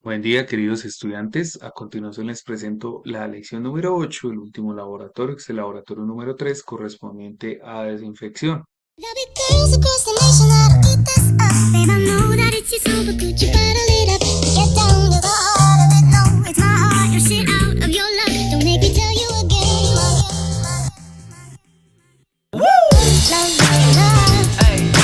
Buen día, queridos estudiantes. A continuación les presento la lección número 8, el último laboratorio, que es el laboratorio número 3, correspondiente a desinfección. There'll be girls across the nation that'll eat this up. Babe, I know that it's your soul, but could you bottle it up? Get down to the heart of it. No, it's my heart, your shit out of your luck. Don't make me tell you again. Love, love, love. Hey,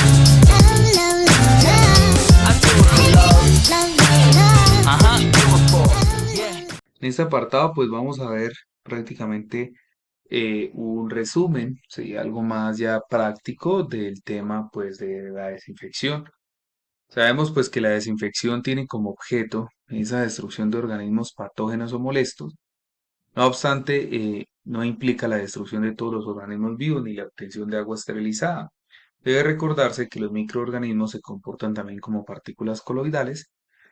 Love, love, love, love. I do it love. Love, love, love. Uh-huh. Do it for. Yeah. En este apartado, pues vamos a ver prácticamente un resumen, ¿sí? Algo más ya práctico del tema, pues, de la desinfección. Sabemos, pues, que la desinfección tiene como objeto esa destrucción de organismos patógenos o molestos. No obstante, no implica la destrucción de todos los organismos vivos ni la obtención de agua esterilizada. Debe recordarse que los microorganismos se comportan también como partículas coloidales,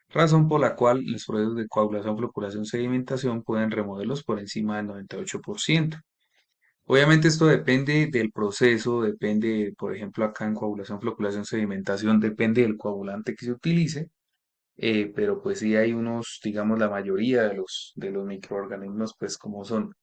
razón por la cual los procesos de coagulación, floculación, sedimentación pueden removerlos por encima del 98%. Obviamente esto depende del proceso, depende, por ejemplo, acá en coagulación, floculación, sedimentación, depende del coagulante que se utilice, pero pues sí hay unos, digamos, la mayoría de los microorganismos, pues como son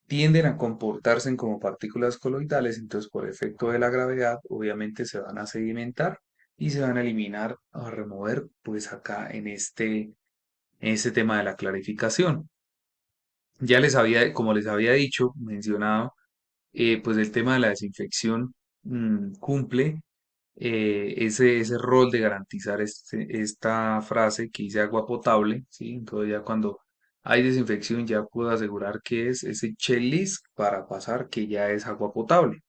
tienden a comportarse como partículas coloidales, entonces por efecto de la gravedad, obviamente se van a sedimentar y se van a eliminar a remover, pues acá en este tema de la clarificación. Ya les había, como les había dicho, mencionado, pues el tema de la desinfección cumple ese rol de garantizar esta frase que dice agua potable, ¿sí? Entonces ya cuando hay desinfección ya puedo asegurar que es ese checklist para pasar que ya es agua potable.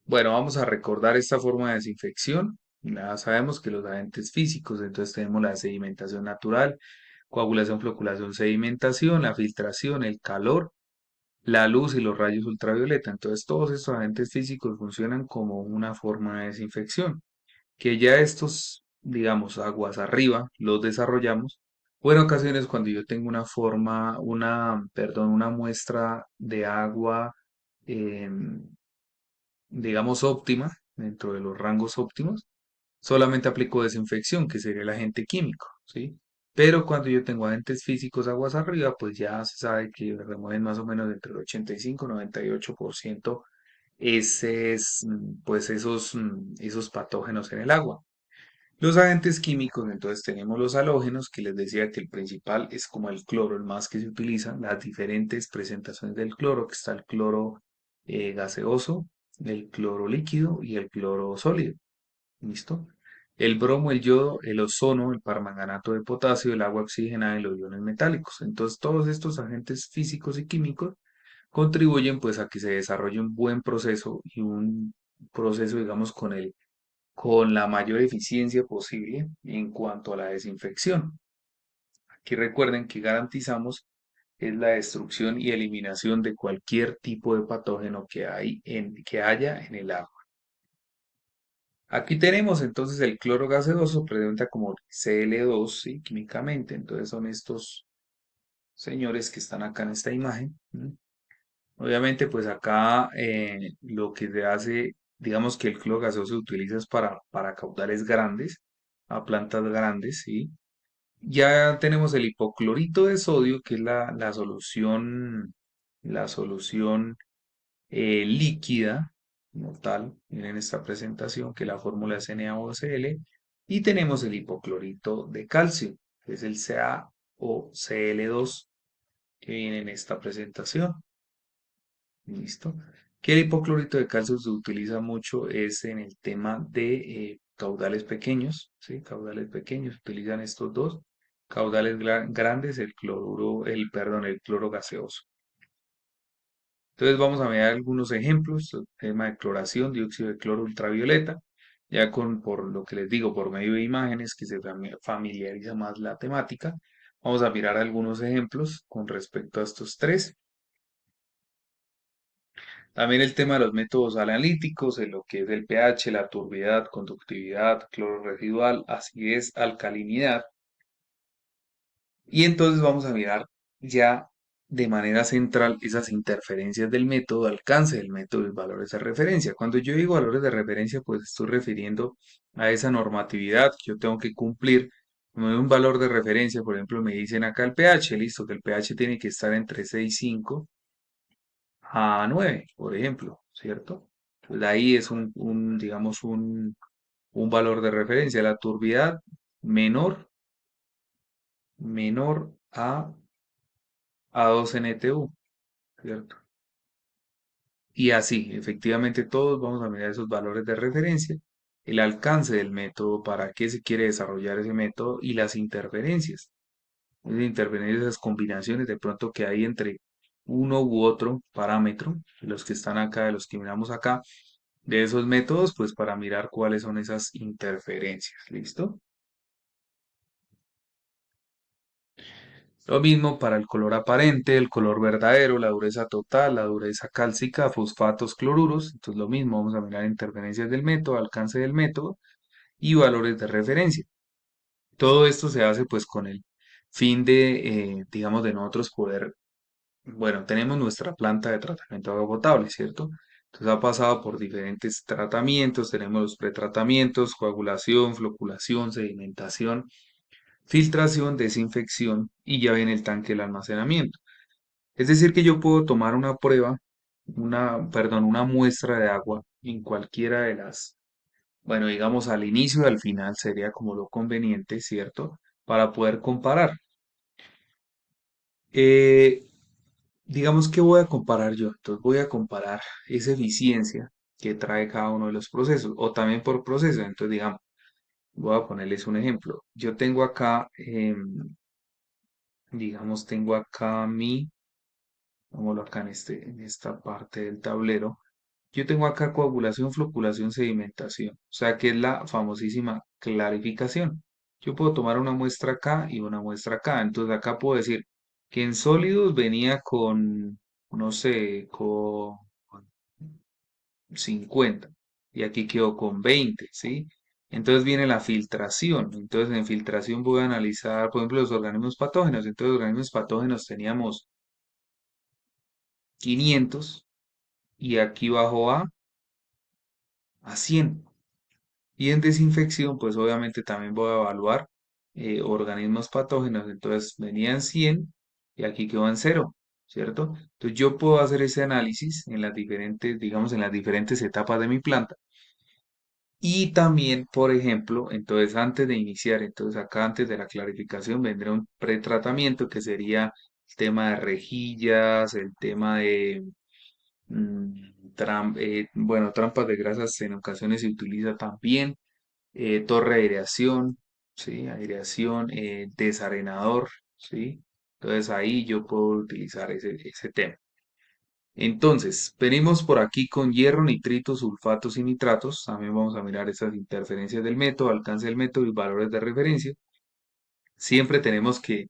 Bueno, vamos a recordar esta forma de desinfección. Ya sabemos que los agentes físicos, entonces tenemos la sedimentación natural, coagulación, floculación, sedimentación, la filtración, el calor, la luz y los rayos ultravioleta. Entonces todos estos agentes físicos funcionan como una forma de desinfección. Que ya estos, digamos, aguas arriba, los desarrollamos, o en ocasiones cuando yo tengo una muestra de agua, em, digamos, óptima, dentro de los rangos óptimos, solamente aplico desinfección, que sería el agente químico, ¿sí? Pero cuando yo tengo agentes físicos aguas arriba, pues ya se sabe que remueven más o menos entre el 85 y 98% pues esos patógenos en el agua. Los agentes químicos, entonces tenemos los halógenos, que les decía que el principal es como el cloro, el más que se utiliza, las diferentes presentaciones del cloro, que está el cloro gaseoso, el cloro líquido y el cloro sólido. ¿Listo? El bromo, el yodo, el ozono, el permanganato de potasio, el agua oxigenada y los iones metálicos. Entonces, todos estos agentes físicos y químicos contribuyen pues a que se desarrolle un buen proceso y un proceso, digamos, con la mayor eficiencia posible en cuanto a la desinfección. Aquí recuerden que garantizamos es la destrucción y eliminación de cualquier tipo de patógeno que haya en el agua. Aquí tenemos entonces el cloro gaseoso, presenta como Cl2, ¿sí? Químicamente, entonces son estos señores que están acá en esta imagen. Obviamente, pues acá lo que se hace, digamos que el cloro gaseoso se utiliza es para caudales grandes, a plantas grandes, ¿sí? Ya tenemos el hipoclorito de sodio, que es la solución líquida, como tal, miren esta presentación, que la fórmula es NaOCl, y tenemos el hipoclorito de calcio, que es el CaOCl2, que viene en esta presentación. ¿Listo? Que el hipoclorito de calcio se utiliza mucho es en el tema de caudales pequeños, ¿sí? Caudales pequeños, utilizan estos dos. Caudales grandes, el cloro gaseoso. Entonces vamos a ver algunos ejemplos, el tema de cloración, dióxido de cloro ultravioleta, ya por lo que les digo, por medio de imágenes que se familiariza más la temática. Vamos a mirar algunos ejemplos con respecto a estos tres. También el tema de los métodos analíticos, en lo que es el pH, la turbiedad, conductividad, cloro residual, acidez, alcalinidad. Y entonces vamos a mirar ya de manera central esas interferencias del método, alcance del método y valores de referencia. Cuando yo digo valores de referencia, pues estoy refiriendo a esa normatividad que yo tengo que cumplir Me doy un valor de referencia, por ejemplo, me dicen acá el pH, listo, que el pH tiene que estar entre 6,5 a 9, por ejemplo, ¿cierto? Pues de ahí es digamos, un valor de referencia. La turbidez menor, menor a 2 NTU, ¿cierto? Y así, efectivamente, todos vamos a mirar esos valores de referencia, el alcance del método, para qué se quiere desarrollar ese método y las interferencias. Esas interferencias, esas combinaciones de pronto que hay entre uno u otro parámetro, los que están acá, de los que miramos acá, de esos métodos, pues para mirar cuáles son esas interferencias. ¿Listo? Lo mismo para el color aparente, el color verdadero, la dureza total, la dureza cálcica, fosfatos, cloruros. Entonces lo mismo, vamos a mirar interferencias del método, alcance del método y valores de referencia. Todo esto se hace pues con el fin de, digamos, de nosotros poder, bueno, tenemos nuestra planta de tratamiento de agua potable, ¿cierto? Entonces ha pasado por diferentes tratamientos, tenemos los pretratamientos, coagulación, floculación, sedimentación, filtración, desinfección y ya viene el tanque del almacenamiento. Es decir, que yo puedo tomar una prueba, perdón, una muestra de agua en cualquiera de las, bueno, digamos al inicio y al final sería como lo conveniente, ¿cierto? Para poder comparar. Eh, digamos que voy a comparar yo, entonces voy a comparar esa eficiencia que trae cada uno de los procesos, o también por proceso. Entonces, digamos, voy a ponerles un ejemplo. Yo tengo acá, digamos, tengo acá vámonos acá en esta parte del tablero. Yo tengo acá coagulación, floculación, sedimentación, o sea que es la famosísima clarificación. Yo puedo tomar una muestra acá y una muestra acá. Entonces acá puedo decir que en sólidos venía con, no sé, con 50 y aquí quedó con 20, ¿sí? Entonces viene la filtración. Entonces en filtración voy a analizar, por ejemplo, los organismos patógenos. Entonces los organismos patógenos teníamos 500 y aquí bajó a 100. Y en desinfección, pues obviamente también voy a evaluar organismos patógenos. Entonces venían 100 y aquí quedó en 0, ¿cierto? Entonces yo puedo hacer ese análisis en las diferentes, digamos, en las diferentes etapas de mi planta. Y también, por ejemplo, entonces antes de iniciar, entonces acá antes de la clarificación vendrá un pretratamiento que sería el tema de rejillas, el tema de bueno, trampas de grasas en ocasiones se utiliza también, torre de aireación, ¿sí? Aireación, desarenador, ¿sí? Entonces ahí yo puedo utilizar ese tema. Entonces, venimos por aquí con hierro, nitritos, sulfatos y nitratos. También vamos a mirar estas interferencias del método, alcance del método y valores de referencia. Siempre tenemos que,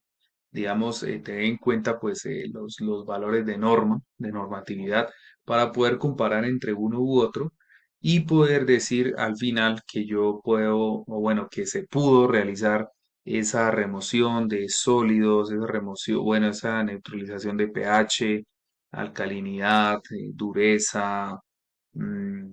digamos, tener en cuenta pues los valores de norma, de normatividad, para poder comparar entre uno u otro y poder decir al final que yo puedo, o bueno, que se pudo realizar esa remoción de sólidos, esa remoción, bueno, esa neutralización de pH, alcalinidad, dureza, mm,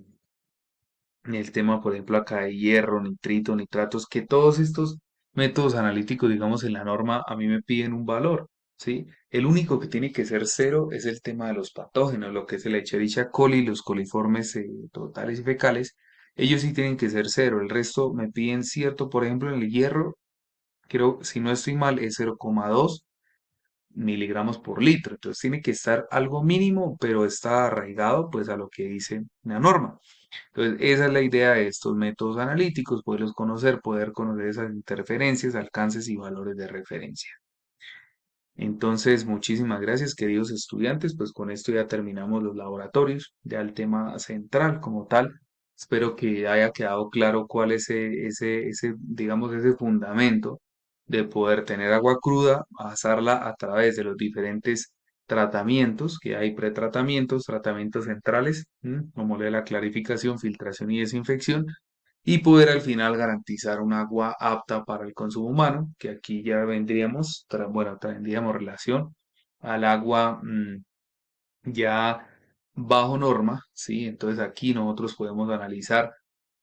el tema, por ejemplo, acá de hierro, nitrito, nitratos, que todos estos métodos analíticos, digamos, en la norma, a mí me piden un valor, ¿sí? El único que tiene que ser cero es el tema de los patógenos, lo que es el Escherichia coli, los coliformes totales y fecales, ellos sí tienen que ser cero, el resto me piden cierto, por ejemplo, en el hierro, creo, si no estoy mal, es 0,2 miligramos por litro, entonces tiene que estar algo mínimo, pero está arraigado pues a lo que dice la norma. Entonces, esa es la idea de estos métodos analíticos, poder conocer esas interferencias, alcances y valores de referencia. Entonces, muchísimas gracias, queridos estudiantes. Pues con esto ya terminamos los laboratorios, ya el tema central como tal. Espero que haya quedado claro cuál es digamos, ese fundamento de poder tener agua cruda, pasarla a través de los diferentes tratamientos, que hay pretratamientos, tratamientos centrales, como la clarificación, filtración y desinfección, y poder al final garantizar un agua apta para el consumo humano, que aquí ya vendríamos, bueno, tendríamos relación al agua ya bajo norma, ¿sí? Entonces aquí nosotros podemos analizar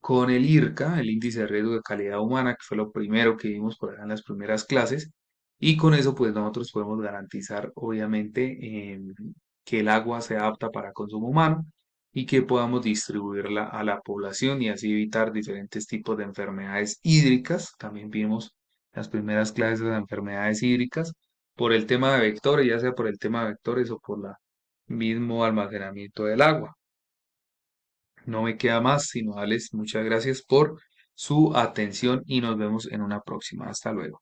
con el IRCA, el Índice de Riesgo de Calidad Humana, que fue lo primero que vimos por acá en las primeras clases, y con eso pues nosotros podemos garantizar obviamente que el agua sea apta para consumo humano y que podamos distribuirla a la población y así evitar diferentes tipos de enfermedades hídricas. También vimos las primeras clases de las enfermedades hídricas por el tema de vectores, ya sea por el tema de vectores o por el mismo almacenamiento del agua. No me queda más sino darles muchas gracias por su atención y nos vemos en una próxima. Hasta luego.